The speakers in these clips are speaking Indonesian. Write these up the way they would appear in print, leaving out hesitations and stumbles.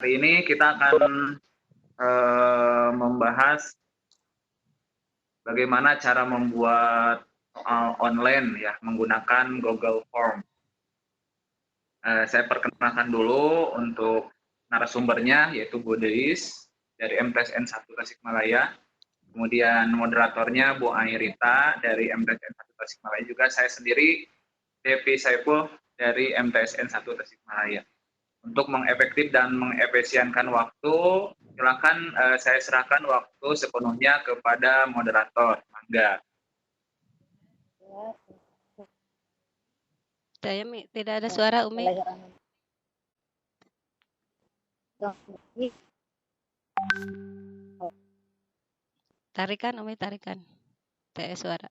Hari ini kita akan membahas bagaimana cara membuat online ya menggunakan Google Form. Saya perkenalkan dulu untuk narasumbernya yaitu Bu Deis dari MTSN 1 Tasikmalaya. Kemudian moderatornya Bu Airita dari MTSN 1 Tasikmalaya, juga saya sendiri Devi Saiful dari MTSN 1 Tasikmalaya. Untuk mengefektif dan mengefisienkan waktu, silakan saya serahkan waktu sepenuhnya kepada moderator. Mangga. Saya tidak ada suara, Umi. Tarikan, Umi, tarikan. Tidak suara.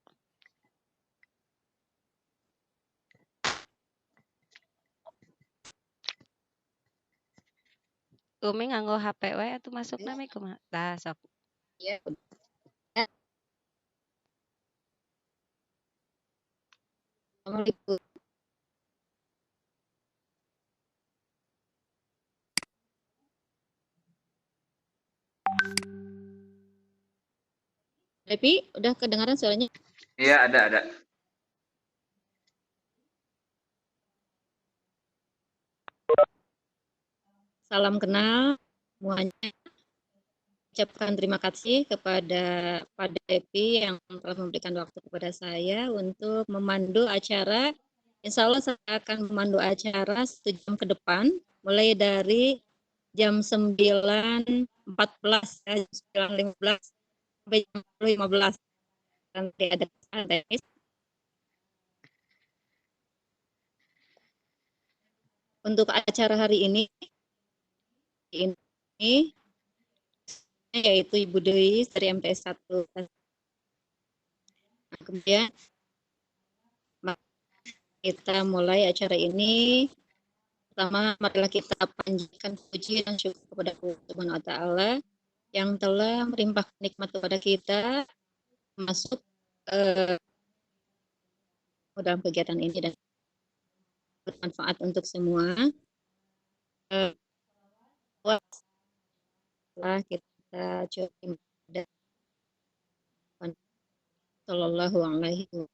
Umi nganggo HP we atuh masuk nami kumaha? Tah sok. Iya. Assalamualaikum. Devi, udah kedengaran suaranya? Iya, ada. Salam kenal semuanya. Ucapkan terima kasih kepada Pak Devi yang telah memberikan waktu kepada saya untuk memandu acara. Insya Allah saya akan memandu acara 1 jam ke depan, mulai dari jam 9.14 ya, 9.15 sampai jam 10.15. Nanti ada kesalahan teknis. Untuk acara hari ini yaitu Ibu Dewi dari MTS 1. Nah, kemudian kita mulai acara ini. Pertama, marilah kita panjatkan puji dan syukur kepada Allah Subhanahu wa taala yang telah melimpahkan nikmat kepada kita masuk dalam kegiatan ini dan bermanfaat untuk semua. Setelah kita coba pada Sallallahu alaihi wasallam.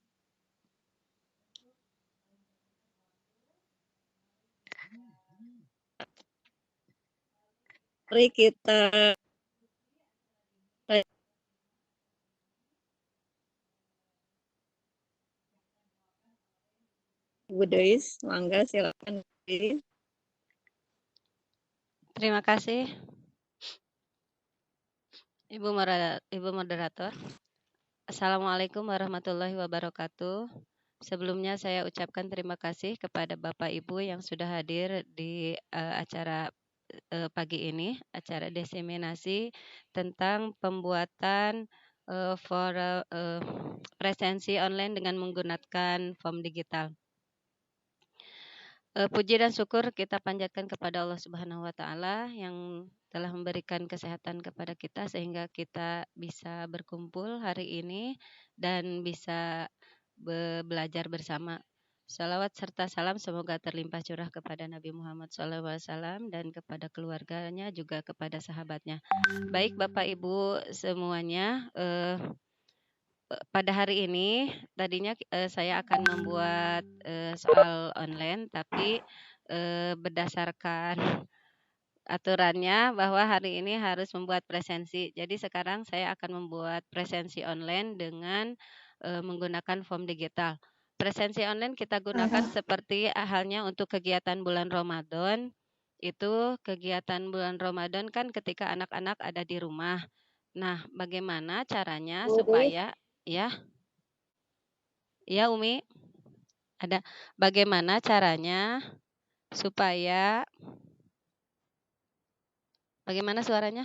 Mari kita Bu Deis, mangga silakan. Terima kasih. Ibu moderator. Assalamualaikum warahmatullahi wabarakatuh. Sebelumnya saya ucapkan terima kasih kepada Bapak Ibu yang sudah hadir di acara pagi ini, acara diseminasi tentang pembuatan presensi online dengan menggunakan form digital. Puji dan syukur kita panjatkan kepada Allah Subhanahu wa taala yang telah memberikan kesehatan kepada kita sehingga kita bisa berkumpul hari ini dan bisa belajar bersama. Salawat serta salam semoga terlimpah curah kepada Nabi Muhammad SAW dan kepada keluarganya, juga kepada sahabatnya. Baik Bapak Ibu semuanya, pada hari ini tadinya saya akan membuat soal online, tapi berdasarkan aturannya bahwa hari ini harus membuat presensi. Jadi sekarang saya akan membuat presensi online dengan menggunakan form digital. Presensi online kita gunakan seperti halnya untuk kegiatan bulan Ramadan. Itu kegiatan bulan Ramadan kan ketika anak-anak ada di rumah. Nah, bagaimana caranya supaya ya Umi, ada bagaimana caranya supaya bagaimana suaranya?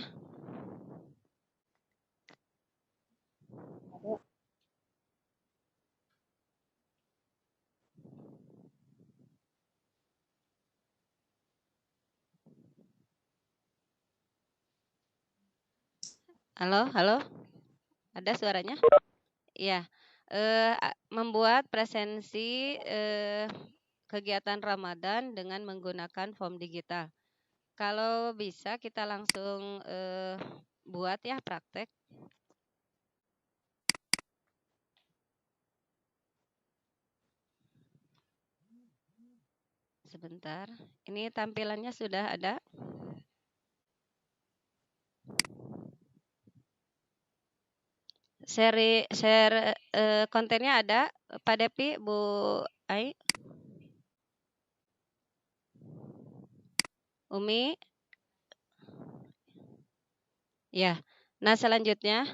Halo, ada suaranya? Iya, membuat presensi kegiatan Ramadan dengan menggunakan form digital. Kalau bisa kita langsung buat ya praktek. Sebentar. Ini tampilannya sudah ada. Share kontennya ada, Pak Depi, Bu Ai, Umi. Ya. Nah, selanjutnya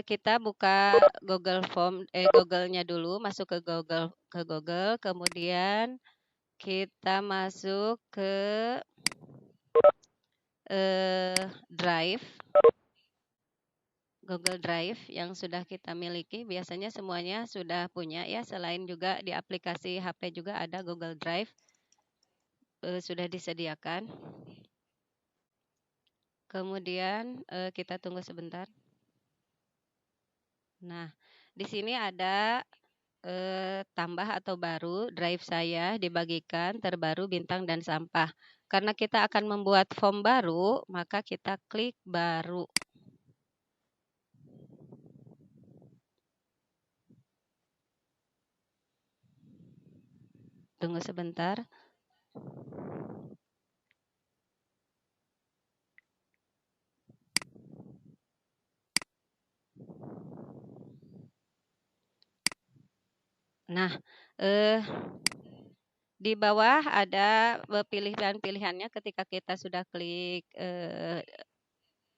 kita buka Google Form, Google-nya dulu, masuk ke Google, kemudian kita masuk ke Drive, Google Drive yang sudah kita miliki. Biasanya semuanya sudah punya ya, selain juga di aplikasi HP juga ada Google Drive, sudah disediakan. Kemudian kita tunggu sebentar. Nah, di sini ada tambah atau baru, drive saya dibagikan, terbaru, bintang, dan sampah. Karena kita akan membuat form baru, maka kita klik baru. Tunggu sebentar. Nah, di bawah ada pilihan-pilihannya ketika kita sudah klik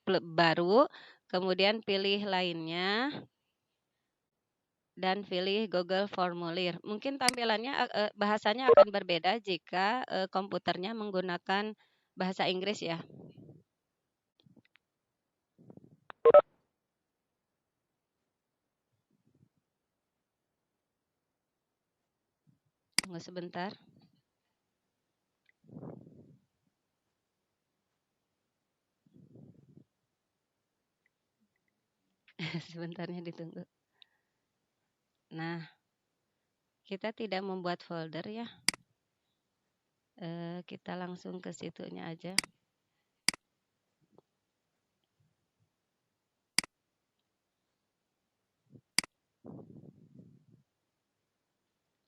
baru, kemudian pilih lainnya, dan pilih Google Formulir. Mungkin tampilannya bahasanya akan berbeda jika komputernya menggunakan bahasa Inggris ya. Tunggu sebentar. Sebentarnya ditunggu. Nah, kita tidak membuat folder ya. Kita langsung ke situnya aja.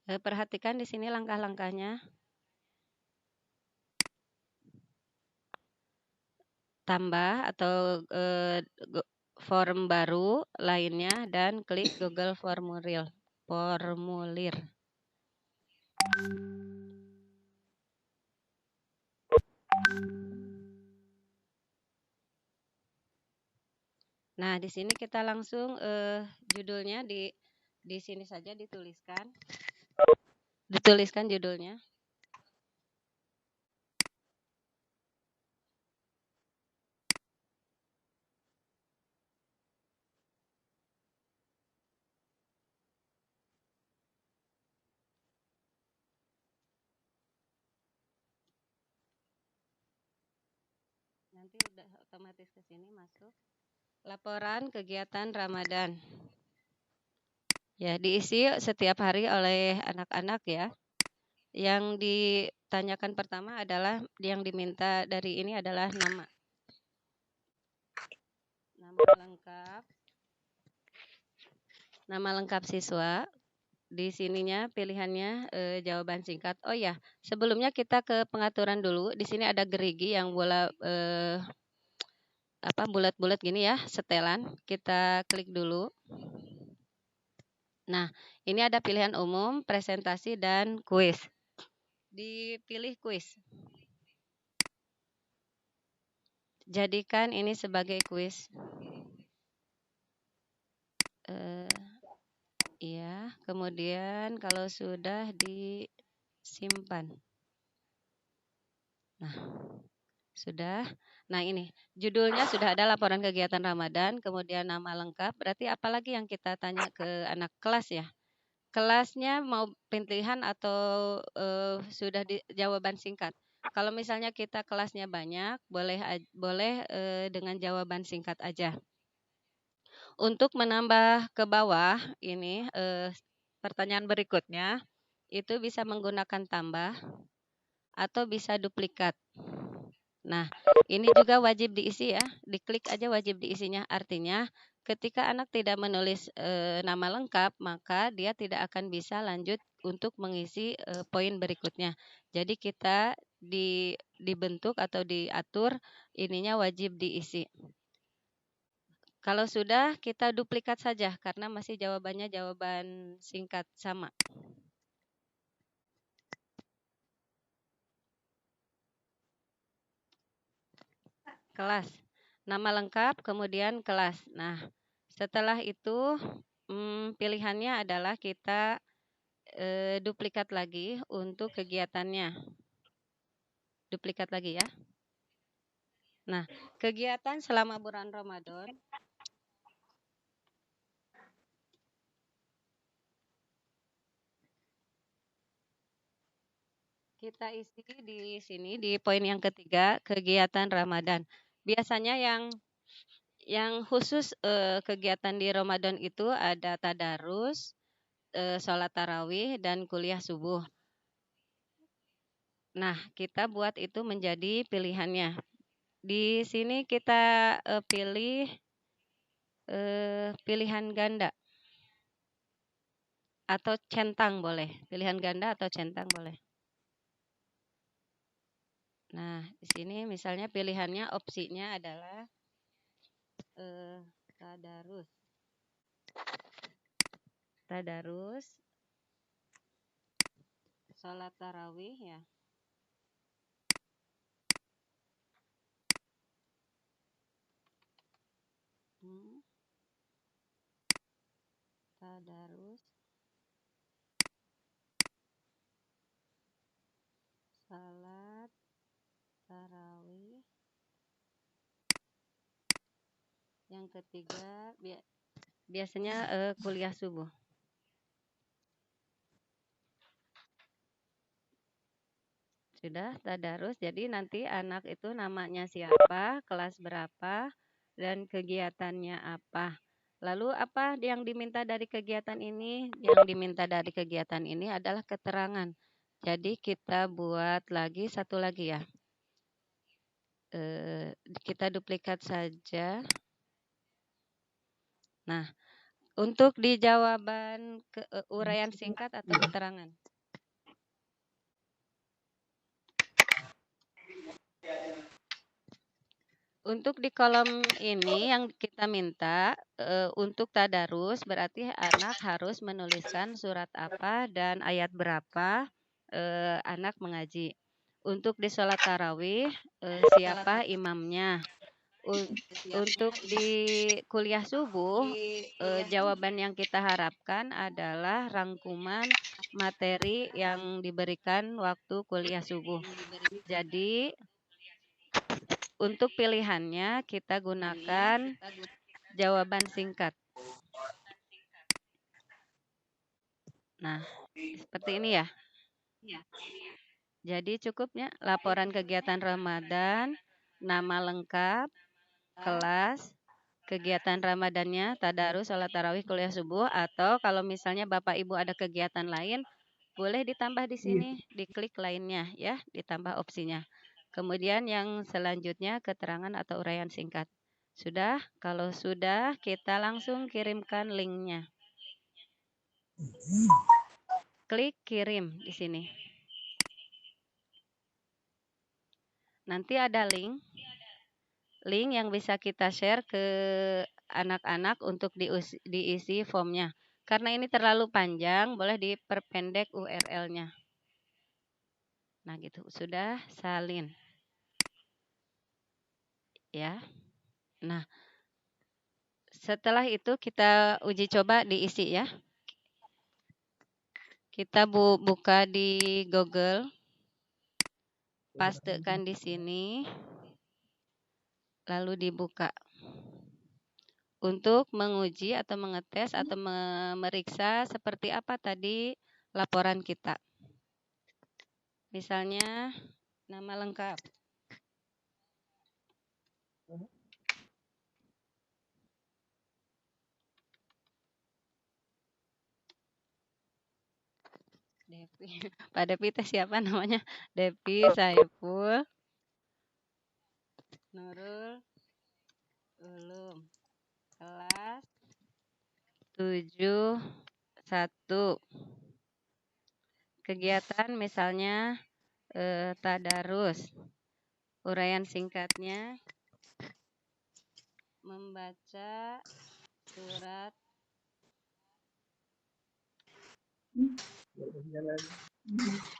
Perhatikan di sini langkah-langkahnya. Tambah atau form baru lainnya dan klik Google Formulir. Nah, di sini kita langsung judulnya di sini saja dituliskan. Dituliskan judulnya. Nanti udah otomatis ke sini masuk. Laporan kegiatan Ramadan. Ya, diisi setiap hari oleh anak-anak ya. Yang ditanyakan pertama adalah yang diminta dari ini adalah nama. Nama lengkap siswa. Di sininya pilihannya jawaban singkat. Oh ya, sebelumnya kita ke pengaturan dulu. Di sini ada gerigi yang bulat-bulat gini ya, setelan. Kita klik dulu. Nah, ini ada pilihan umum, presentasi, dan kuis. Dipilih kuis. Jadikan ini sebagai kuis. Iya, kemudian kalau sudah disimpan. Nah, sudah. Nah, ini judulnya sudah ada, laporan kegiatan Ramadan, kemudian nama lengkap. Berarti apalagi yang kita tanya ke anak kelas ya? Kelasnya mau pilihan atau sudah jawaban singkat? Kalau misalnya kita kelasnya banyak, boleh dengan jawaban singkat aja. Untuk menambah ke bawah ini pertanyaan berikutnya itu bisa menggunakan tambah. atau bisa duplikat. Nah, ini juga wajib diisi ya. Diklik aja wajib diisinya. Artinya, ketika anak tidak menulis nama lengkap, maka dia tidak akan bisa lanjut untuk mengisi poin berikutnya. Jadi kita dibentuk atau diatur ininya wajib diisi. Kalau sudah, kita duplikat saja karena masih jawabannya jawaban singkat sama. Kelas. Nama lengkap, kemudian kelas. Nah, setelah itu pilihannya adalah kita duplikat lagi untuk kegiatannya. Duplikat lagi ya. Nah, kegiatan selama bulan Ramadan. Kita isi di sini di poin yang ketiga, kegiatan Ramadan. Biasanya yang khusus kegiatan di Ramadan itu ada tadarus, sholat tarawih, dan kuliah subuh. Nah, kita buat itu menjadi pilihannya. Di sini kita pilih pilihan ganda atau centang boleh. Pilihan ganda atau centang boleh. Nah, di sini misalnya pilihannya opsinya adalah tadarus. Tadarus, sholat tarawih ya. Tadarus, salat tarawih. Yang ketiga biasanya kuliah subuh. Sudah tadarus, jadi nanti anak itu namanya siapa, kelas berapa, dan kegiatannya apa. Lalu apa yang diminta dari kegiatan ini? Yang diminta dari kegiatan ini adalah keterangan. Jadi kita buat lagi satu lagi ya. Kita duplikat saja. Nah, untuk di jawaban uraian singkat atau keterangan. Untuk di kolom ini yang kita minta untuk tadarus berarti anak harus menuliskan surat apa dan ayat berapa anak mengaji. Untuk di sholat tarawih siapa imamnya. Untuk di kuliah subuh jawaban yang kita harapkan adalah rangkuman materi yang diberikan waktu kuliah subuh. Jadi untuk pilihannya kita gunakan jawaban singkat. Nah, seperti ini ya. Jadi cukupnya laporan kegiatan Ramadan, nama lengkap, kelas, kegiatan Ramadannya, tadarus, sholat tarawih, kuliah subuh, atau kalau misalnya Bapak Ibu ada kegiatan lain, boleh ditambah di sini, diklik lainnya ya, ditambah opsinya. Kemudian yang selanjutnya keterangan atau uraian singkat. Sudah? Kalau sudah, kita langsung kirimkan linknya. Klik kirim di sini. Nanti ada link yang bisa kita share ke anak-anak untuk diisi formnya. Karena ini terlalu panjang, boleh diperpendek URL-nya. Nah gitu, sudah salin. Ya. Nah, setelah itu kita uji coba diisi ya. Kita buka di Google. Pastekan di sini. Lalu dibuka. Untuk menguji atau mengetes atau memeriksa seperti apa tadi laporan kita. Misalnya nama lengkap. Pak Depi teh siapa namanya? Depi Saiful Nurul Ulum. Kelas 71. Kegiatan misalnya tadarus. Uraian singkatnya membaca surat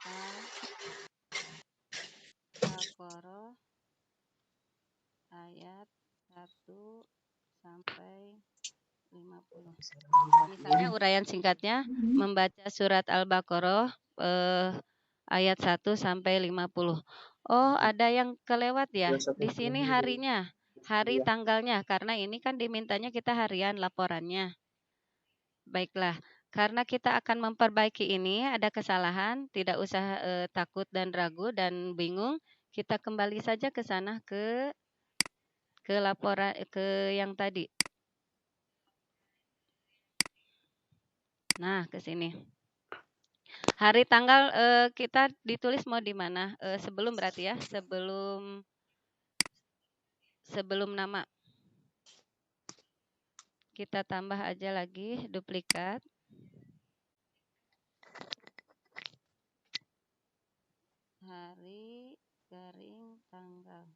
Al-Baqarah ayat 1 sampai 50. Misalnya uraian singkatnya membaca surat Al-Baqarah ayat 1 sampai 50. Oh, ada yang kelewat ya. Di sini harinya, hari tanggalnya, karena ini kan dimintanya kita harian laporannya. Baiklah, karena kita akan memperbaiki ini, ada kesalahan, tidak usah takut dan ragu dan bingung. Kita kembali saja ke sana ke laporan ke yang tadi. Nah, ke sini. Hari tanggal kita ditulis mau di mana? Sebelum berarti ya, sebelum nama. Kita tambah aja lagi duplikat. Hari garing tanggal.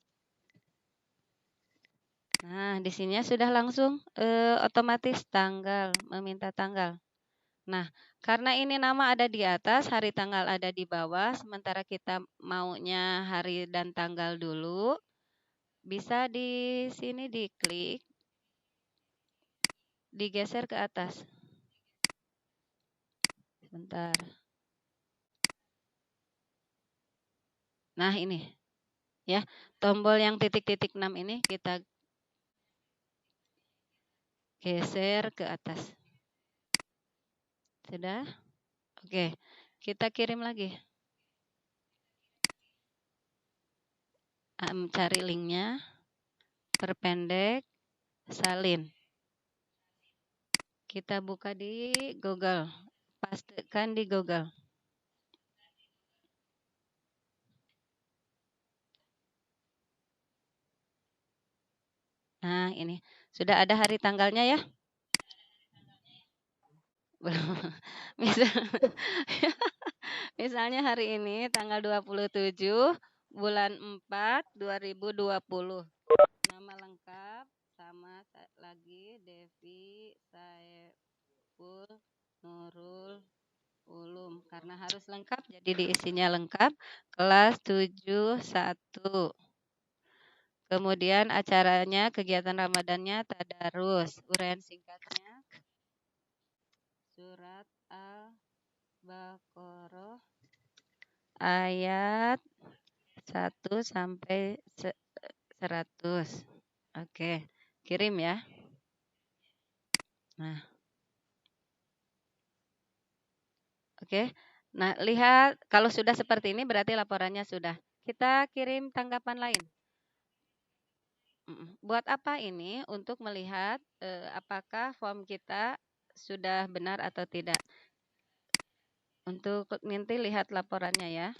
Nah, di sini sudah langsung otomatis tanggal, meminta tanggal. Nah, karena ini nama ada di atas, hari tanggal ada di bawah, sementara kita maunya hari dan tanggal dulu, bisa di sini diklik, digeser ke atas. Sebentar. Nah, ini. Ya, tombol yang titik-titik 6 ini kita geser ke atas. Sudah? Oke, kita kirim lagi. Cari linknya, perpendek, salin. Kita buka di Google, pastikan di Google. Nah, ini sudah ada hari tanggalnya ya? Misalnya hari ini tanggal 27 bulan 4 2020. Nama lengkap sama lagi Devi Saiful Nurul Ulum. Karena harus lengkap jadi diisinya lengkap. Kelas 71. Kemudian acaranya kegiatan Ramadannya tadarus. Uraian singkatnya surat Al-Baqarah ayat 1 sampai 100. Oke, kirim ya. Nah. Oke. Nah, lihat kalau sudah seperti ini berarti laporannya sudah. Kita kirim tanggapan lain. Buat apa ini? Untuk melihat apakah form kita sudah benar atau tidak. Untuk nanti lihat laporannya ya.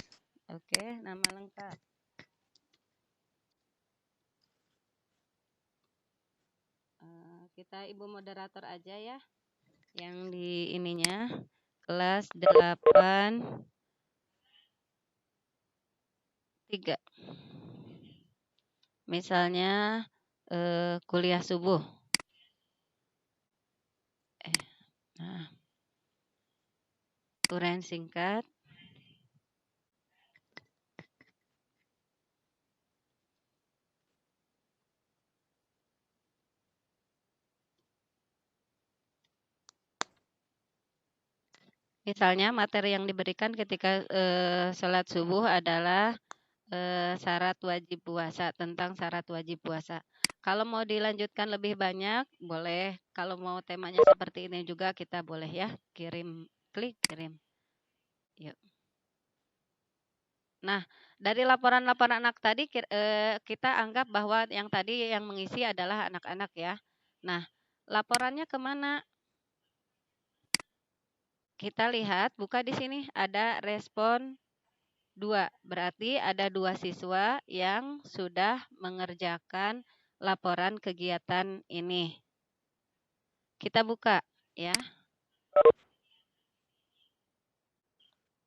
Oke, nama lengkap. Kita Ibu moderator aja ya. Yang di ininya kelas 8 3. Misalnya kuliah subuh. Nah. Uraian singkat. Misalnya materi yang diberikan ketika sholat subuh adalah syarat wajib puasa, tentang syarat wajib puasa. Kalau mau dilanjutkan lebih banyak, boleh. Kalau mau temanya seperti ini juga kita boleh ya. Kirim, klik kirim. Yuk. Nah, dari laporan-laporan anak tadi kita anggap bahwa yang tadi yang mengisi adalah anak-anak ya. Nah, laporannya kemana? kita lihat, buka di sini ada respon 2. Berarti ada 2 siswa yang sudah mengerjakan laporan kegiatan ini. Kita buka ya.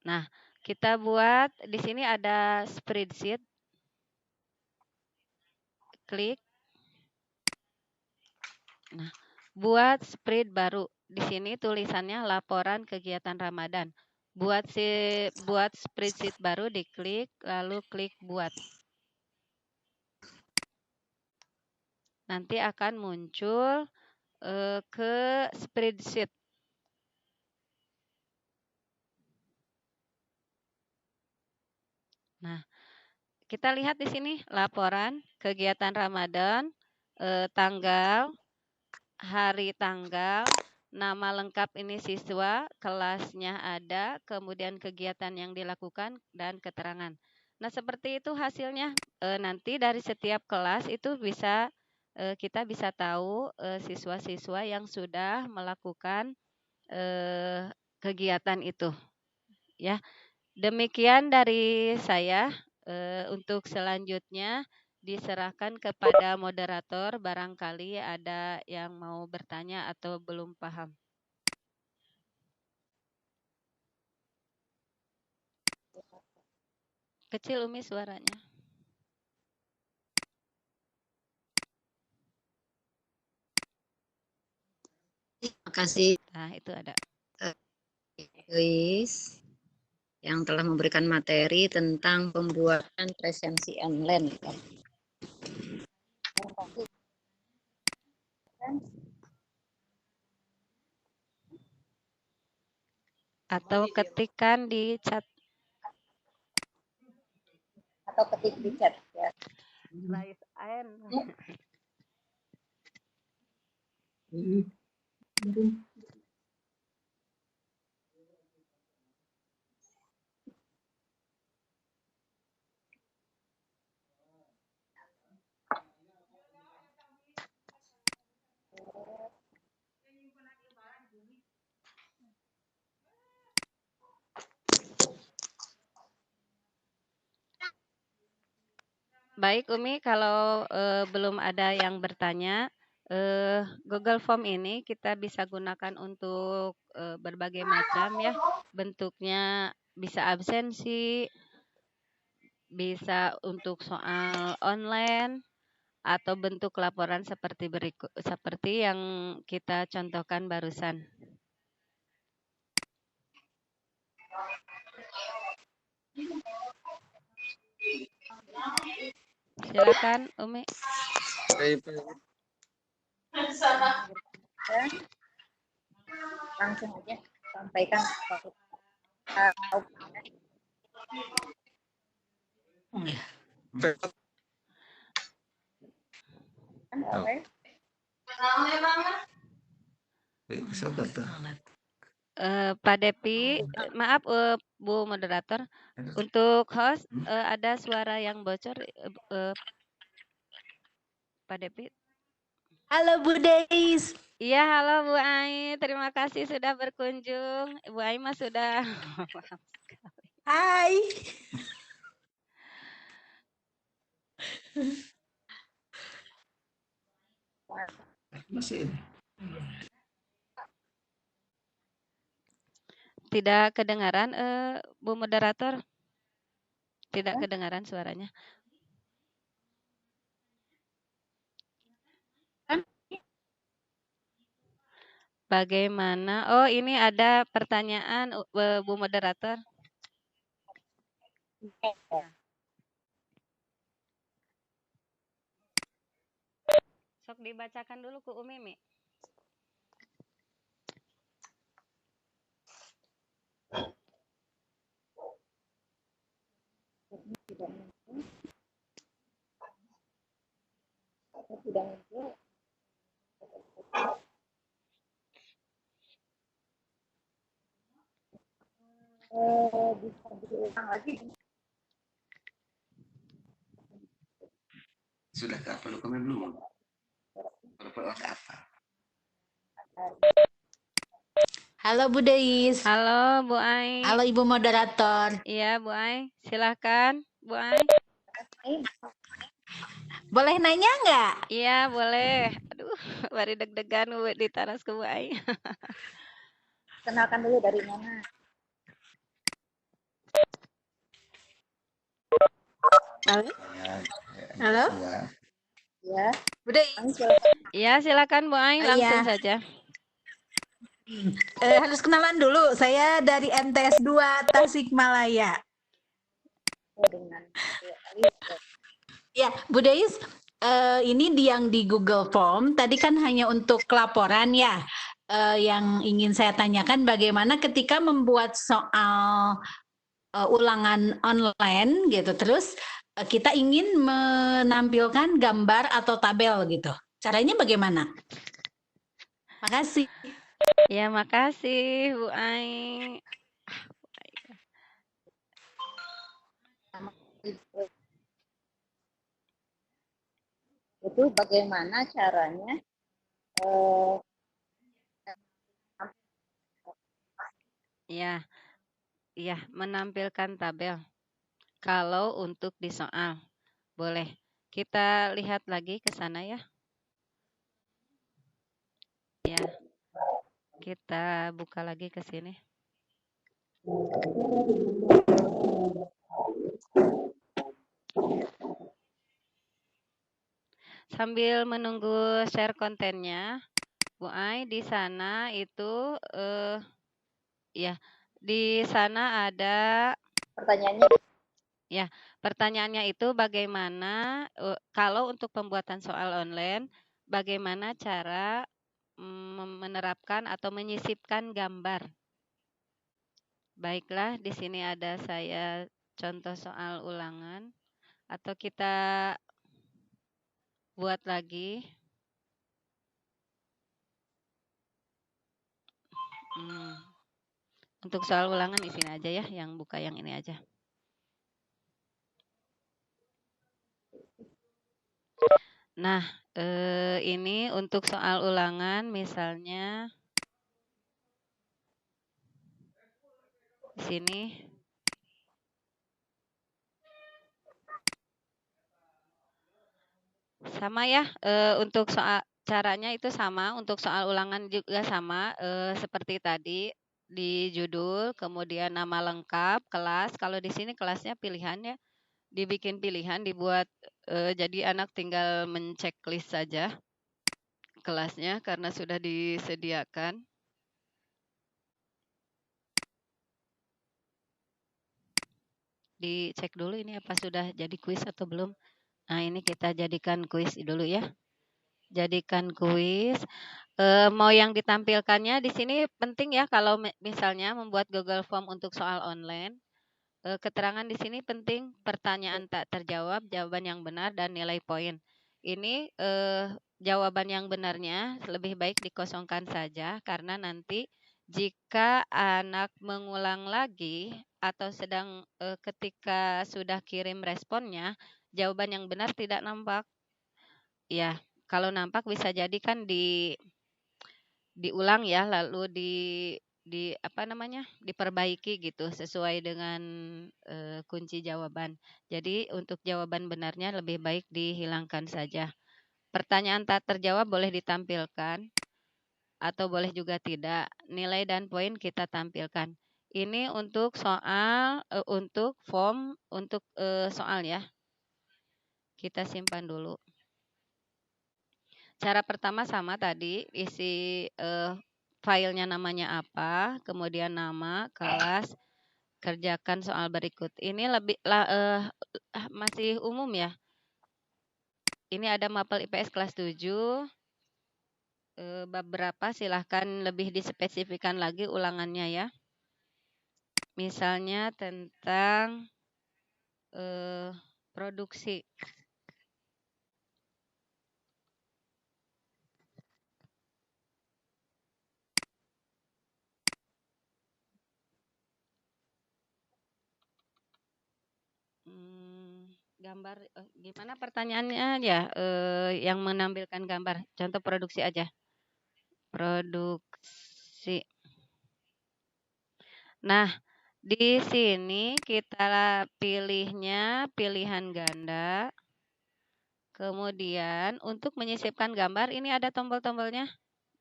Nah, kita buat di sini ada spreadsheet. Klik. Nah, buat spread baru. Di sini tulisannya laporan kegiatan Ramadan. Buat spreadsheet baru diklik, lalu klik buat. Nanti akan muncul ke spreadsheet. Nah, kita lihat di sini laporan kegiatan Ramadan, tanggal, hari tanggal, nama lengkap ini siswa, kelasnya ada, kemudian kegiatan yang dilakukan, dan keterangan. Nah, seperti itu hasilnya. Nanti dari setiap kelas itu kita bisa tahu siswa-siswa yang sudah melakukan kegiatan itu. Ya, demikian dari saya. Untuk selanjutnya diserahkan kepada moderator, barangkali ada yang mau bertanya atau belum paham. Kecil Umi suaranya. Terima kasih Nah, itu ada. Luis yang telah memberikan materi tentang pembuatan presensi online. Atau ketikkan di chat. Atau ketik di chat ya. Baik Umi, kalau belum ada yang bertanya, Google Form ini kita bisa gunakan untuk berbagai macam ya. Bentuknya bisa absensi, bisa untuk soal online, atau bentuk laporan seperti yang kita contohkan barusan. Silakan Umi. Langsung aja sampaikan. Pak Depi, maaf Bu Moderator, untuk host ada suara yang bocor, Pak Depi. Halo Bu Deis. Iya, halo Bu Ai, terima kasih sudah berkunjung. Bu Ai mah sudah. Hai. Masih ini. Tidak kedengaran Bu Moderator? Tidak kedengaran suaranya. Bagaimana? Oh, ini ada pertanyaan Bu Moderator. Sok dibacakan dulu ke Umi Mi. Bisa diulang lagi. Sudah ke apa dokumen belum? Kalau ke apa? Halo Bu Deis. Halo Bu Ai. Halo Ibu Moderator. Iya Bu Ai, silakan Bu Ai. Boleh nanya nggak? Iya boleh. Aduh, baru deg-degan Bu di taras ke Bu Ai. Kenalkan dulu dari mana? Halo? Halo? Ya, Bu Deis. Iya silakan Bu Ai, langsung Iya. saja. Harus kenalan dulu. Saya dari MTS 2 Tasikmalaya. Ya, Bu Deis, ini yang di Google Form tadi kan hanya untuk laporan ya. Yang ingin saya tanyakan bagaimana ketika membuat soal ulangan online gitu, terus kita ingin menampilkan gambar atau tabel gitu. Caranya bagaimana? Makasih. Ya makasih Bu Ai. itu bagaimana caranya Ya, iya menampilkan tabel. Kalau untuk di soal, boleh. Kita lihat lagi ke sana ya. Ya, kita buka lagi ke sini. Sambil menunggu share kontennya, Bu Ai di sana itu ya di sana ada pertanyaannya ya pertanyaannya itu bagaimana kalau untuk pembuatan soal online bagaimana cara menerapkan atau menyisipkan gambar. Baiklah, di sini ada saya contoh soal ulangan atau kita buat lagi. Untuk soal ulangan di sini aja ya, yang buka yang ini aja. Nah, ini untuk soal ulangan misalnya di sini. Sama ya, untuk soal caranya itu sama, untuk soal ulangan juga sama, seperti tadi di judul, kemudian nama lengkap, kelas. Kalau di sini kelasnya pilihannya dibikin pilihan, dibuat jadi anak tinggal menceklis saja kelasnya karena sudah disediakan. Dicek dulu ini apa sudah jadi kuis atau belum. Nah, ini kita jadikan kuis dulu ya. Jadikan kuis. Mau yang ditampilkannya di sini penting ya kalau misalnya membuat Google Form untuk soal online. Keterangan di sini penting, pertanyaan tak terjawab, jawaban yang benar dan nilai poin. Ini jawaban yang benarnya lebih baik dikosongkan saja karena nanti jika anak mengulang lagi atau sedang ketika sudah kirim responnya, jawaban yang benar tidak nampak. Ya, kalau nampak bisa jadi kan diulang ya, lalu di apa namanya diperbaiki gitu sesuai dengan kunci jawaban. Jadi untuk jawaban benarnya lebih baik dihilangkan saja. Pertanyaan tak terjawab boleh ditampilkan atau boleh juga tidak. Nilai dan poin kita tampilkan. Ini untuk soal untuk form untuk soal ya. Kita simpan dulu. Cara pertama sama tadi, isi filenya namanya apa, kemudian nama, kelas, kerjakan soal berikut. Ini lebih masih umum ya. Ini ada mapel IPS kelas 7. Bab berapa silahkan lebih dispesifikan lagi ulangannya ya. Misalnya tentang produksi. Gambar gimana pertanyaannya ya yang menampilkan gambar contoh produksi aja produksi Nah, di sini kita pilihnya pilihan ganda. Kemudian untuk menyisipkan gambar ini ada tombol-tombolnya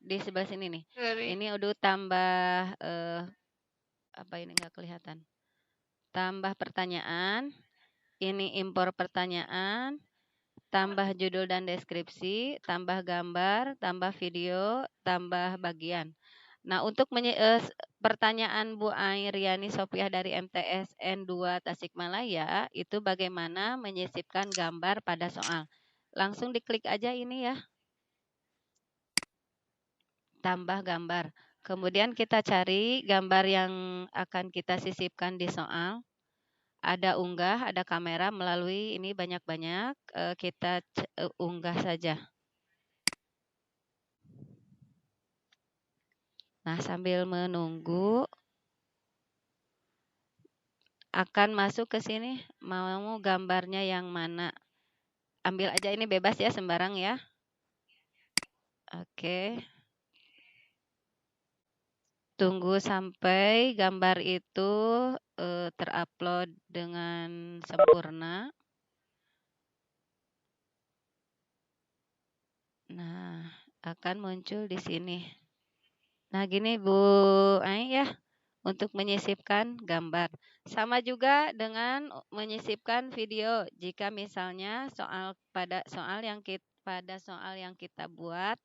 di sebelah sini nih. Ini udah tambah apa ini nggak kelihatan. Tambah pertanyaan. Ini impor pertanyaan. Tambah judul dan deskripsi, tambah gambar, tambah video, tambah bagian. Nah, untuk pertanyaan Bu Airiani Sofiah dari MTS N2 Tasikmalaya, itu bagaimana menyisipkan gambar pada soal. Langsung diklik aja ini ya, tambah gambar. Kemudian kita cari gambar yang akan kita sisipkan di soal. Ada unggah, ada kamera melalui ini banyak-banyak, kita unggah saja. Nah, sambil menunggu akan masuk ke sini, mau gambarnya yang mana. Ambil aja ini bebas ya, sembarang ya. Oke. Tunggu sampai gambar itu terupload dengan sempurna. Nah, akan muncul di sini. Nah, gini Bu Ai ya, untuk menyisipkan gambar. Sama juga dengan menyisipkan video. Jika misalnya pada soal yang kita buat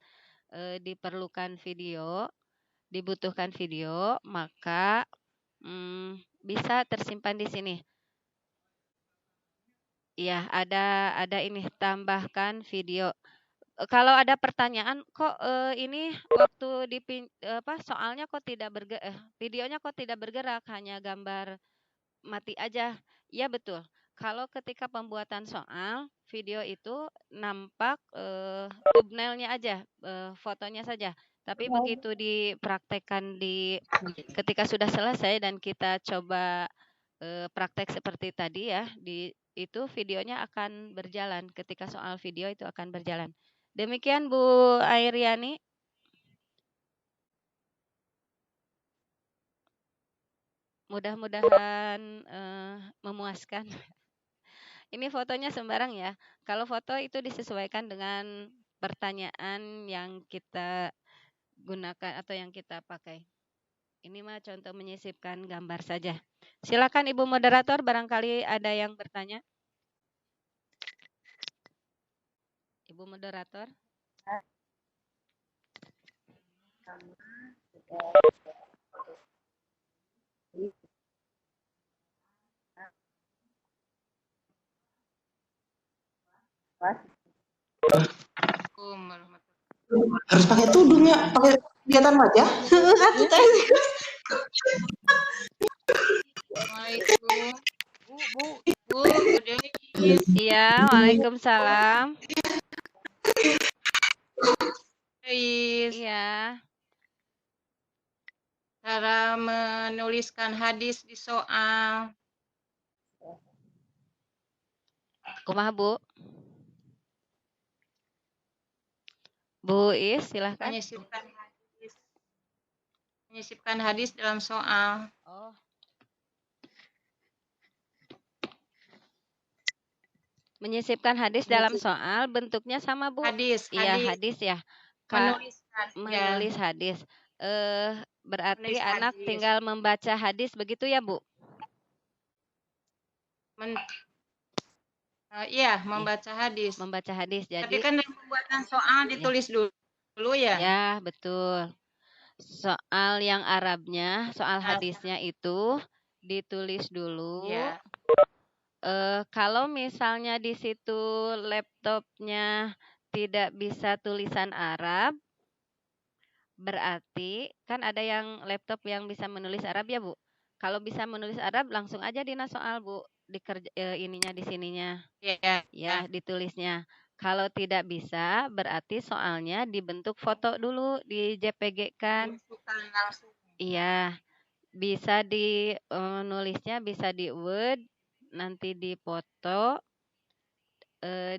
diperlukan video, dibutuhkan video, maka bisa tersimpan di sini. Ya, ada ini tambahkan video. Kalau ada pertanyaan kok ini waktu soalnya kok tidak videonya kok tidak bergerak, hanya gambar mati aja. Ya betul. Kalau ketika pembuatan soal, video itu nampak thumbnailnya aja, fotonya saja. Tapi begitu dipraktekkan ketika sudah selesai dan kita coba praktek seperti tadi ya, itu videonya akan berjalan. Ketika soal video itu akan berjalan. Demikian Bu Airiani. Mudah-mudahan memuaskan. Ini fotonya sembarang ya. Kalau foto itu disesuaikan dengan pertanyaan yang kita gunakan atau yang kita pakai. Ini mah contoh menyisipkan gambar saja. Silakan Ibu moderator, barangkali ada yang bertanya. Ibu moderator. Harus pakai tudung ya, pakai kegiatan wajah. Assalamualaikum. Bu, Iya, waalaikumsalam. Iya. Cara menuliskan hadis di soal. Kumaha Bu? Bu Is, silahkan. Menyisipkan hadis dalam soal. Oh. Menyisipkan hadis dalam soal bentuknya sama Bu. Iya, hadis ya. Menulis hadis. Berarti menulis anak hadis. tinggal membaca hadis begitu ya Bu? Iya, membaca hadis. Membaca hadis. Jadi, tapi kan dalam pembuatan soal ditulis dulu ya? Ya, betul. Soal yang Arabnya, soal hadisnya itu ditulis dulu. Ya. Kalau misalnya di situ laptopnya tidak bisa tulisan Arab, berarti kan ada yang laptop yang bisa menulis Arab ya Bu. Kalau bisa menulis Arab langsung aja di soal Bu, ininya di sininya. Ya, ditulisnya. Kalau tidak bisa, berarti soalnya dibentuk foto dulu, di JPG kan. Iya, bisa nulisnya bisa di Word, nanti dipoto,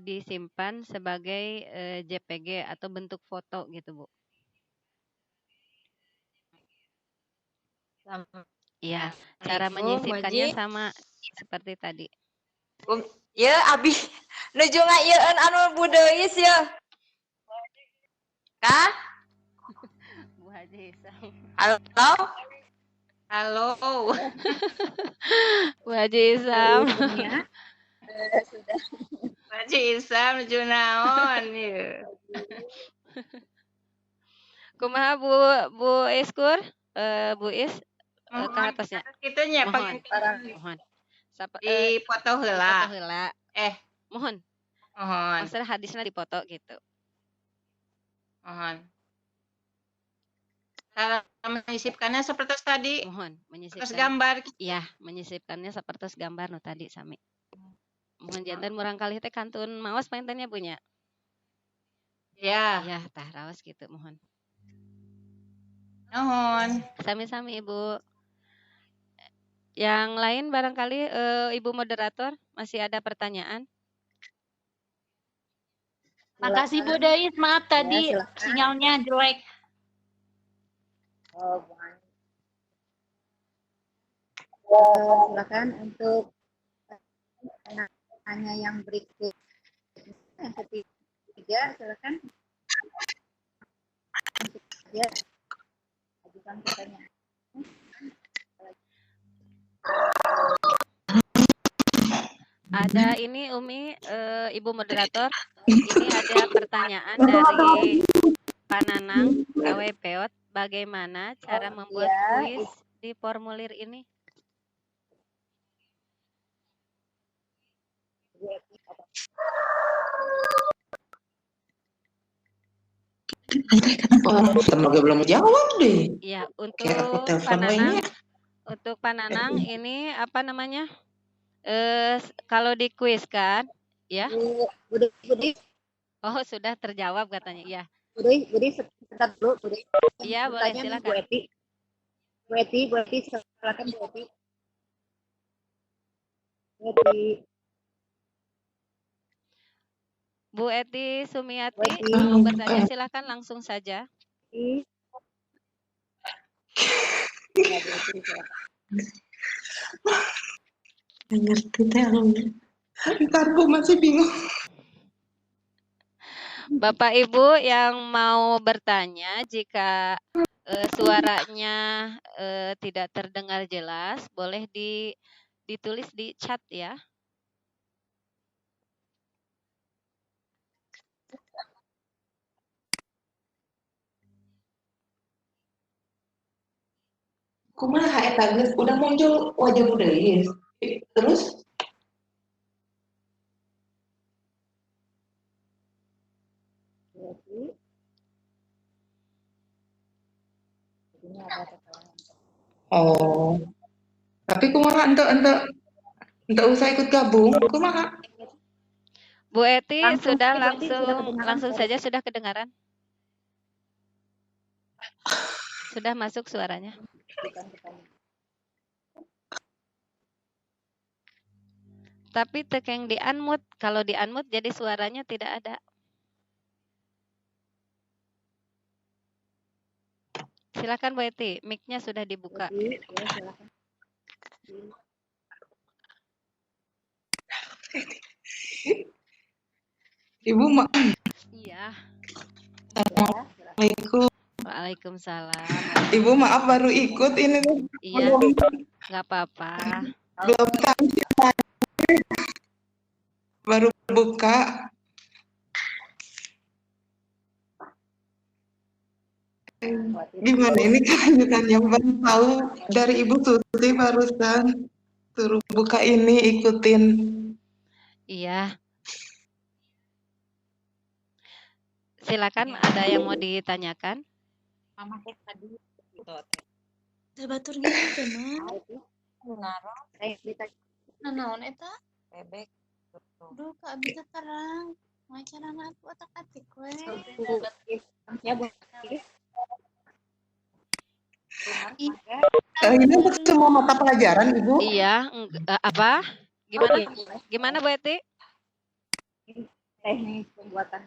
disimpan sebagai JPG atau bentuk foto gitu Bu. Iya, cara Assalamualaikum, menyisipkannya Moji. sama seperti tadi. Ya, abi nuju ngayeueun anu budeuis ya. Kah? Bu Haji Isam. Halo? Halo. Bu Haji Isam. Sudah. Haji Isam nuju naon ieu? Kumaha Bu Iskur? Bu Is ke Mohon atasnya. kitunya Mohon. panggil Mohon. Sapa dipoto heula. dipoto heula. Mohon. Mohon. Maksudnya hadisnya dipoto gitu. Mohon. Cara menyisipkannya seperti tadi. Mohon Terus menyisipkan. gambar. Iya, menyisipkannya seperti gambar nu tadi sami. Mohon janten murang kali teh kantun maos pentennya punya. Ya. Ya, tah raos gitu mohon. Nuhun. Sami-sami Ibu. Yang lain barangkali Ibu moderator masih ada pertanyaan? Makasih Bu Deis, maaf tadi sinyalnya jelek. Oh, silakan untuk hanya yang berikut. Yang ketiga, silakan. Ya, ajukan pertanyaan. Ada ini Umi, Ibu moderator. Ini ada pertanyaan dari Pananang KWPOT. Bagaimana cara membuat kuis di formulir ini? Tenaga belum jawab deh. Ya, untuk Kayak aku telepon Pananang, ini. untuk Pananang ini apa namanya? Kalau di kuis kan, ya? Budi, Oh, sudah terjawab katanya. Ya. Budi, sebentar dulu, Budi. Iya, boleh silakan. Bu Eti, silakan Bu Eti. Bu Eti. Bu Eti Sumiati Bu Eti. mau bertanya silakan langsung saja. Nggak ngerti teh. Ntar Bu masih bingung. Bapak Ibu yang mau bertanya, jika suaranya tidak terdengar jelas, boleh ditulis di chat ya. Kumaha eta geus udah muncul wajah budaya. Terus oh. Tapi kumaha ente usah ikut gabung, kumaha? Bu Eti sudah Bu Eti, langsung saja sudah kedengaran. Sudah masuk suaranya. Tapi tekeng di unmute, kalau di unmute jadi suaranya tidak ada. Silakan Bu Eti, mic-nya sudah dibuka. Ibu mak. Iya. Assalamualaikum. Waalaikumsalam. Ibu maaf baru ikut ini. Iya, nggak apa-apa. Belum tahu baru buka. Gimana ini kelanjutan yang baru tahu dari Ibu Tuti barusan suruh buka ini ikutin. Iya. Silakan, ada yang mau ditanyakan? Mama teh tadi Batur gitu teman. Nanaon eta? bebek. Duh, ka abdi teh terang. Macarana atuh otak-atik we. Ya, Bu. Ini untuk semua mata pelajaran, Ibu? Iya, apa? Gimana Bu Eti? Teknik pembuatan.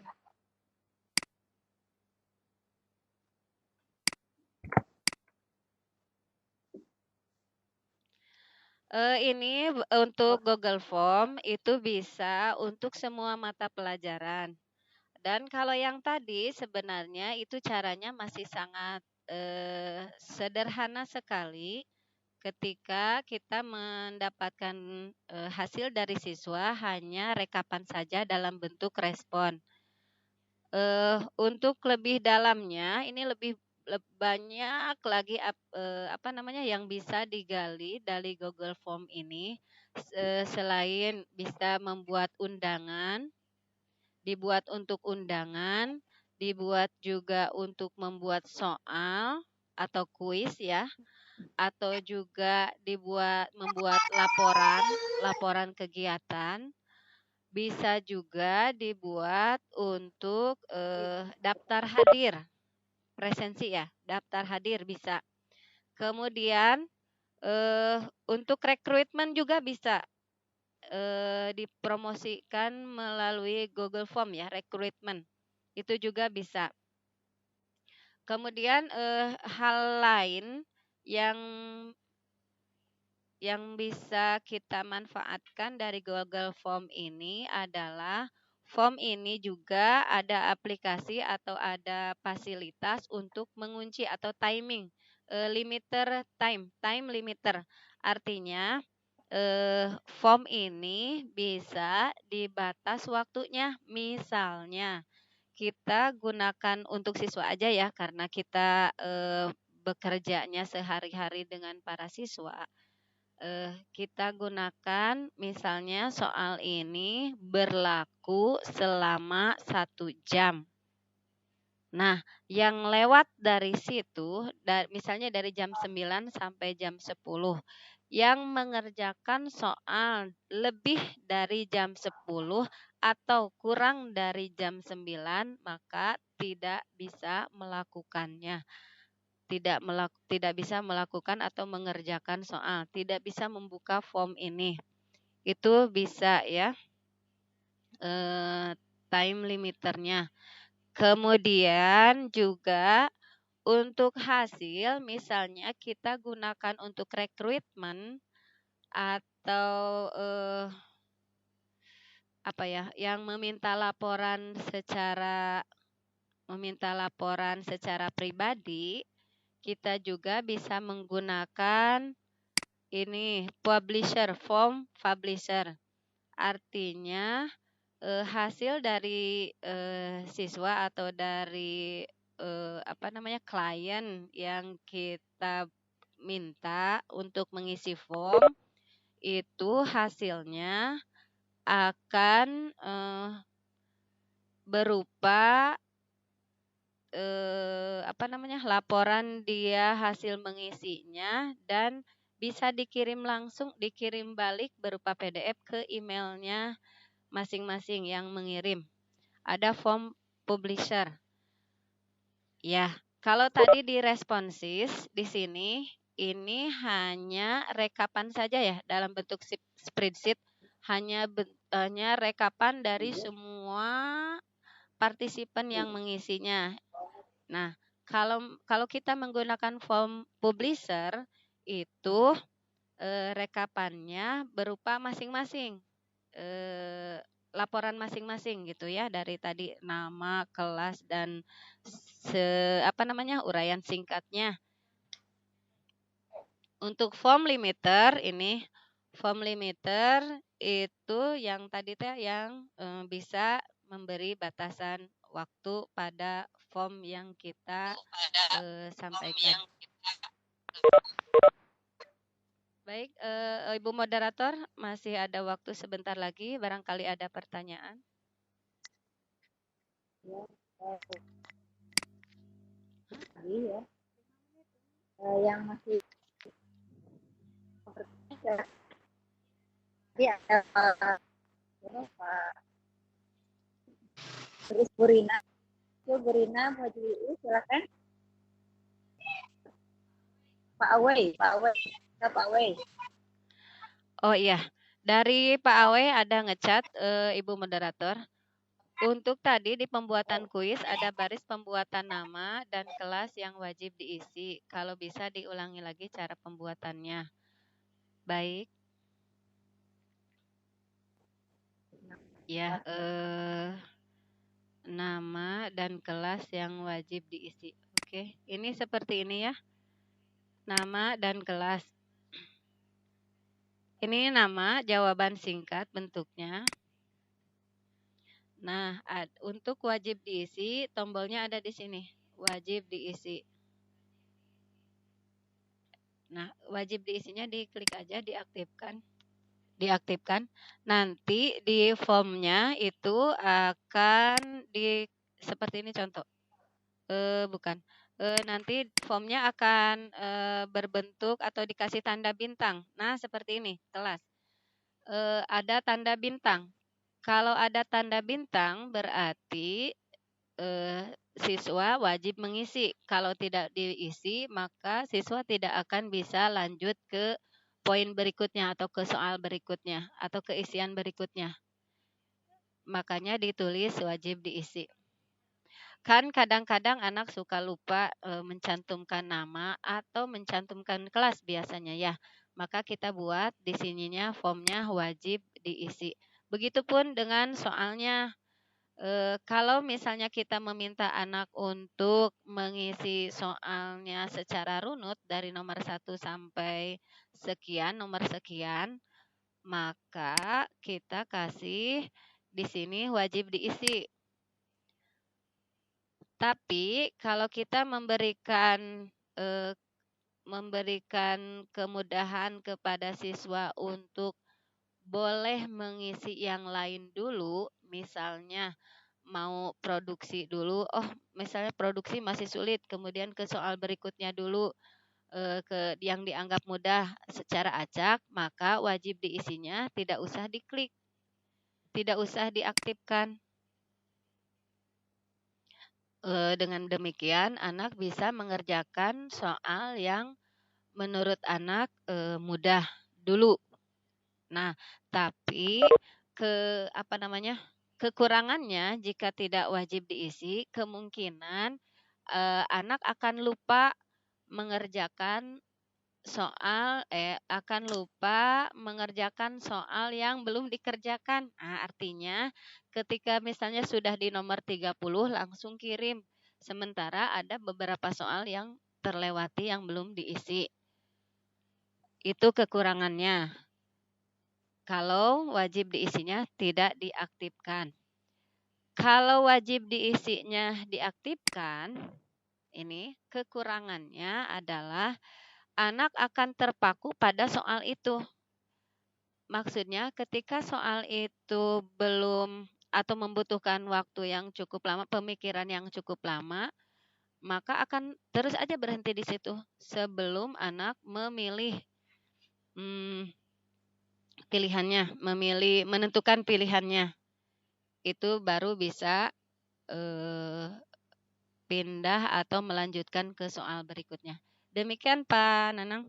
Ini untuk Google Form itu bisa untuk semua mata pelajaran. Dan kalau yang tadi sebenarnya itu caranya masih sangat sederhana sekali ketika kita mendapatkan hasil dari siswa hanya rekapan saja dalam bentuk respon. Untuk lebih dalamnya ini lebih banyak lagi apa namanya yang bisa digali dari Google Form ini selain bisa membuat undangan, dibuat untuk undangan, dibuat juga untuk membuat soal atau kuis ya, atau juga membuat laporan kegiatan. Bisa juga dibuat untuk daftar hadir, presensi ya, daftar hadir bisa. Kemudian untuk rekrutmen juga bisa dipromosikan melalui Google Form ya, rekrutmen. Itu juga bisa. Kemudian hal lain yang bisa kita manfaatkan dari Google Form ini adalah form ini juga ada aplikasi atau ada fasilitas untuk mengunci atau timing, time limiter. Artinya form ini bisa dibatas waktunya. Misalnya kita gunakan untuk siswa aja ya karena kita bekerjanya sehari-hari dengan para siswa. Kita gunakan misalnya soal ini berlaku selama 1 jam. Nah, yang lewat dari situ, misalnya dari jam 9 sampai jam 10, yang mengerjakan soal lebih dari jam 10 atau kurang dari jam 9, maka tidak bisa melakukannya. Tidak bisa melakukan atau mengerjakan soal, tidak bisa membuka form ini. Itu bisa ya time limiternya. Kemudian juga untuk hasil misalnya kita gunakan untuk rekrutmen atau apa ya yang meminta laporan secara pribadi, kita juga bisa menggunakan ini form publisher. Artinya hasil dari siswa atau dari klien yang kita minta untuk mengisi form itu hasilnya akan berupa laporan dia hasil mengisinya dan bisa dikirim balik berupa PDF ke emailnya masing-masing yang mengirim. Ada form publisher. Ya, kalau tadi di responsis di sini ini hanya rekapan saja ya dalam bentuk spreadsheet, hanya rekapan dari semua partisipan yang mengisinya. Nah, kalau kita menggunakan form publisher itu rekapannya berupa masing-masing laporan masing-masing gitu ya dari tadi nama, kelas dan uraian singkatnya. Untuk form limiter itu yang tadi yang bisa memberi batasan waktu pada form yang kita sampaikan. Baik, Ibu Moderator, masih ada waktu sebentar lagi, barangkali ada pertanyaan. Ya. Yang masih ya Pak Burina. Burina mau silakan. Pak Awei. Oh iya, dari Pak Awei ada ngecat Ibu Moderator. Untuk tadi di pembuatan kuis ada baris pembuatan nama dan kelas yang wajib diisi. Kalau bisa diulangi lagi cara pembuatannya. Baik, Ya, nama dan kelas yang wajib diisi. Oke, ini seperti ini ya. Nama dan kelas. Ini nama, jawaban singkat bentuknya. Nah, untuk wajib diisi, tombolnya ada di sini. Wajib diisi. Nah, wajib diisinya diklik aja, diaktifkan. Diaktifkan. Nanti di formnya itu akan seperti ini contoh. Bukan. Nanti formnya akan berbentuk atau dikasih tanda bintang. Nah, seperti ini, kelas. Ada tanda bintang. Kalau ada tanda bintang berarti siswa wajib mengisi. Kalau tidak diisi, maka siswa tidak akan bisa lanjut ke poin berikutnya atau ke soal berikutnya atau ke isian berikutnya. Makanya ditulis wajib diisi. Kan kadang-kadang anak suka lupa mencantumkan nama atau mencantumkan kelas biasanya ya. Maka kita buat di sininya formnya wajib diisi. Begitupun dengan soalnya. Kalau misalnya kita meminta anak untuk mengisi soalnya secara runut dari nomor 1 sampai sekian, nomor sekian, maka kita kasih di sini wajib diisi. Tapi kalau kita memberikan kemudahan kepada siswa untuk boleh mengisi yang lain dulu, misalnya mau produksi dulu, misalnya produksi masih sulit, kemudian ke soal berikutnya dulu, ke yang dianggap mudah secara acak, maka wajib diisinya tidak usah diklik, tidak usah diaktifkan. Dengan demikian, anak bisa mengerjakan soal yang menurut anak mudah dulu. Nah, tapi kekurangannya jika tidak wajib diisi, kemungkinan anak akan lupa mengerjakan soal yang belum dikerjakan. Nah, artinya ketika misalnya sudah di nomor 30 langsung kirim. Sementara ada beberapa soal yang terlewati yang belum diisi. Itu kekurangannya. Kalau wajib diisinya tidak diaktifkan. Kalau wajib diisinya diaktifkan, ini kekurangannya adalah anak akan terpaku pada soal itu. Maksudnya ketika soal itu belum atau membutuhkan waktu yang cukup lama, pemikiran yang cukup lama, maka akan terus aja berhenti di situ sebelum anak memilih menentukan pilihannya. Itu baru bisa pindah atau melanjutkan ke soal berikutnya. Demikian Pak Nanang.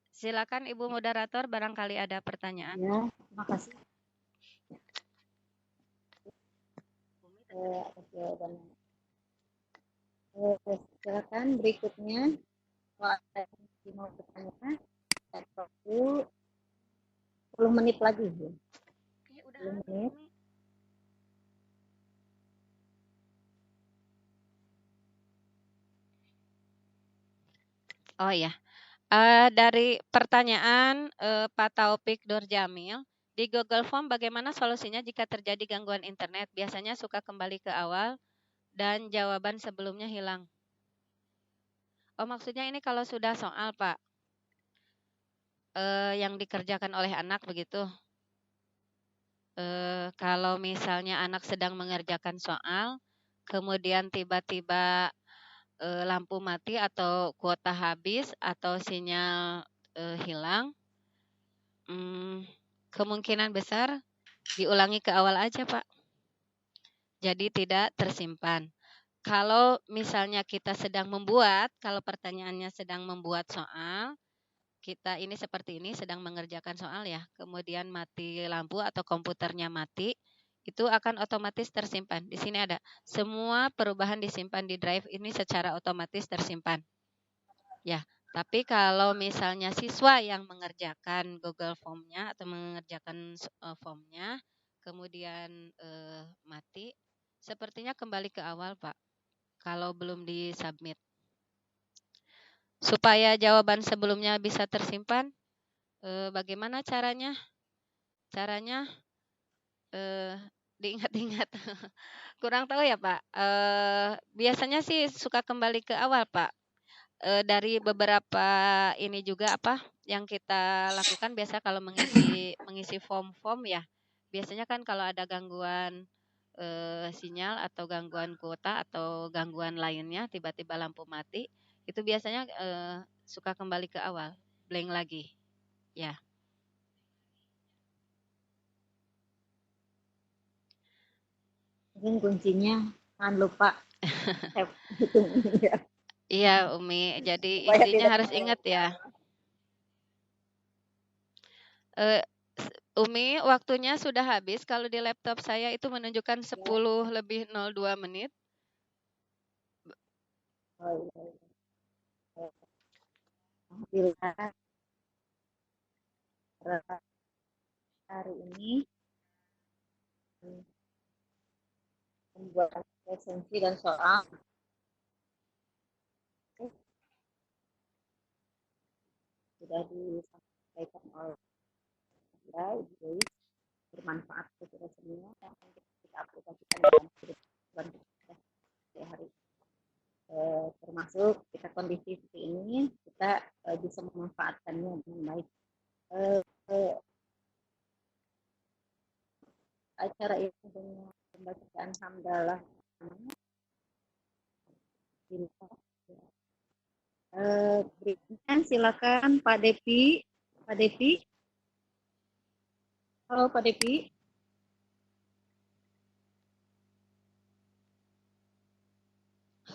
Silakan Ibu moderator, barangkali ada pertanyaan. Ya, terima kasih. Silakan berikutnya. Kalau ada yang mau bertanya, 10 menit lagi. Ya. 10 menit. Oh ya, dari pertanyaan Pak Taufik Dorjamil, di Google Form bagaimana solusinya jika terjadi gangguan internet? Biasanya suka kembali ke awal dan jawaban sebelumnya hilang. Oh, maksudnya ini kalau sudah soal Pak, yang dikerjakan oleh anak begitu. Kalau misalnya anak sedang mengerjakan soal, kemudian tiba-tiba lampu mati atau kuota habis atau sinyal hilang, kemungkinan besar diulangi ke awal aja Pak. Jadi tidak tersimpan. Kalau misalnya kita sedang membuat, kalau pertanyaannya sedang membuat soal, kita ini seperti ini sedang mengerjakan soal ya, kemudian mati lampu atau komputernya mati, itu akan otomatis tersimpan. Di sini ada semua perubahan disimpan di drive ini secara otomatis tersimpan. Ya, Tapi kalau misalnya siswa yang mengerjakan Google Form-nya atau mengerjakan form-nya, kemudian mati, sepertinya kembali ke awal, Pak. Kalau belum disubmit. Supaya jawaban sebelumnya bisa tersimpan, bagaimana caranya? Caranya diingat-ingat. Kurang tahu ya, Pak. Biasanya sih suka kembali ke awal, Pak. Dari beberapa ini juga apa yang kita lakukan biasa kalau mengisi form-form ya. Biasanya kan kalau ada gangguan sinyal atau gangguan kuota atau gangguan lainnya, tiba-tiba lampu mati, itu biasanya suka kembali ke awal, blank lagi. Ya. Mungkin kuncinya jangan lupa save hitung ini ya. Iya, Umi. Jadi Supaya intinya tidak harus ingat ya. Umi, waktunya sudah habis. Kalau di laptop saya itu menunjukkan 10 lebih 02 menit. Oh, iya. Alhamdulillah hari ini membuat presensi dan soal sudah disampaikan oleh Ibu Dewi, bermanfaat untuk kita semua yang kita aplikasikan dalam kehidupan kita sehari. Termasuk kita kondisi seperti ini, kita bisa memanfaatkannya dengan baik. Acara ini dengan pembacaan hamdalah berikutnya silakan Pak Devi. Pak Devi. Halo Pak Devi.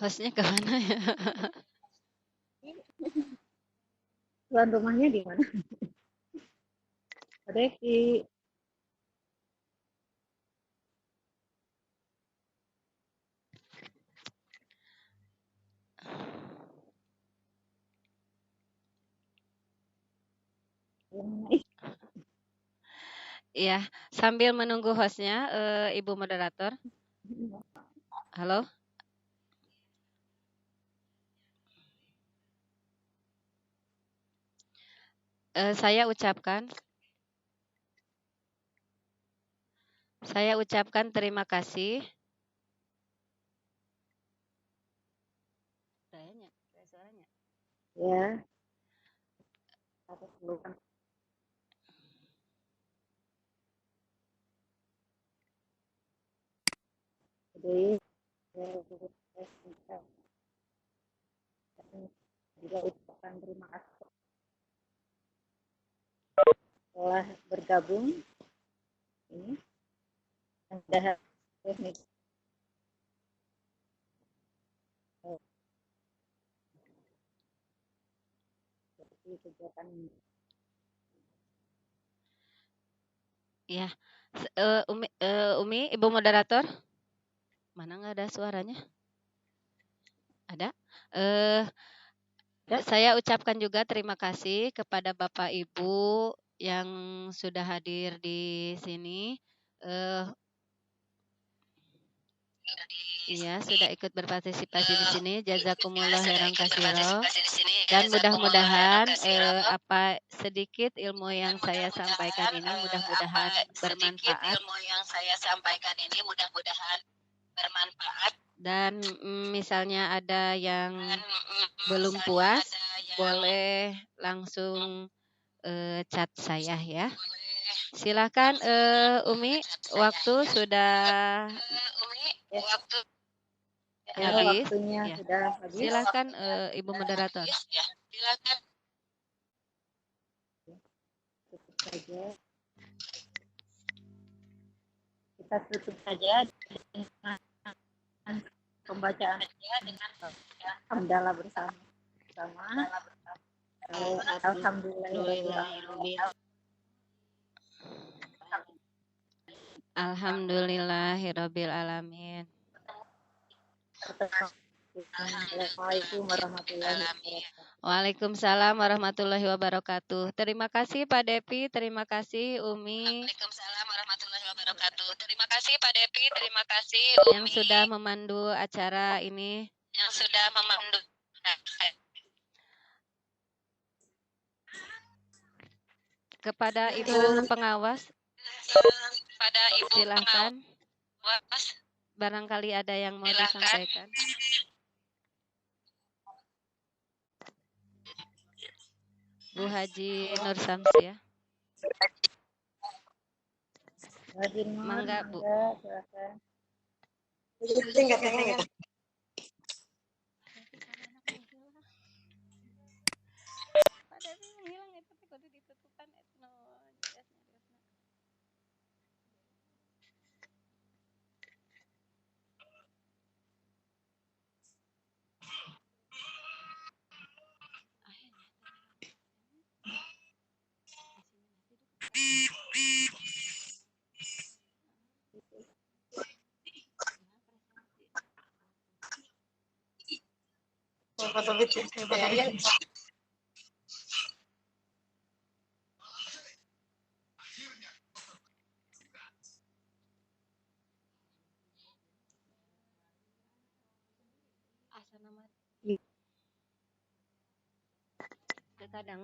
Hostnya kemana ya? Tuan rumahnya di mana? Pak Devi. Iya, sambil menunggu hostnya, Ibu moderator. Halo. Saya ucapkan terima kasih. Suaranya. Ya. Aku perlukan. Jadi juga ucapkan terima kasih telah bergabung ini ada teknik seperti kegiatan ini. Ya, Umi, Ibu moderator, mana nggak ada suaranya? Ada? Saya ucapkan juga terima kasih kepada Bapak Ibu yang sudah hadir di sini. Iya, sudah ikut berpartisipasi di sini. Jazakumullah khairan katsiro. Dan mudah-mudahan apa sedikit ilmu yang saya sampaikan ini mudah-mudahan bermanfaat. Dan misalnya ada yang belum puas, boleh langsung chat saya ya. Silakan Umi, waktu sudah habis. Waktunya Ya. sudah habis. Silakan Ibu moderator. Silakan. Tutup saja. Kita tutup saja dengan pembacaan hamdalah bersama. Alhamdulillahirabbil alamin. Assalamualaikum warahmatullahi wabarakatuh. Waalaikumsalam warahmatullahi wabarakatuh. Terima kasih Pak Depi, terima kasih Umi. Waalaikumsalam warahmatullahi wabarakatuh. Terima kasih Pak Depi, terima kasih yang Umi sudah memandu acara ini. yang sudah memandu. Kepada Ibu pengawas, Pada Ibu silahkan. pengawas, Barangkali ada yang mau silakan. disampaikan. Bu Haji Nur Samsiah. Mangga Bu. Silakan. Kadang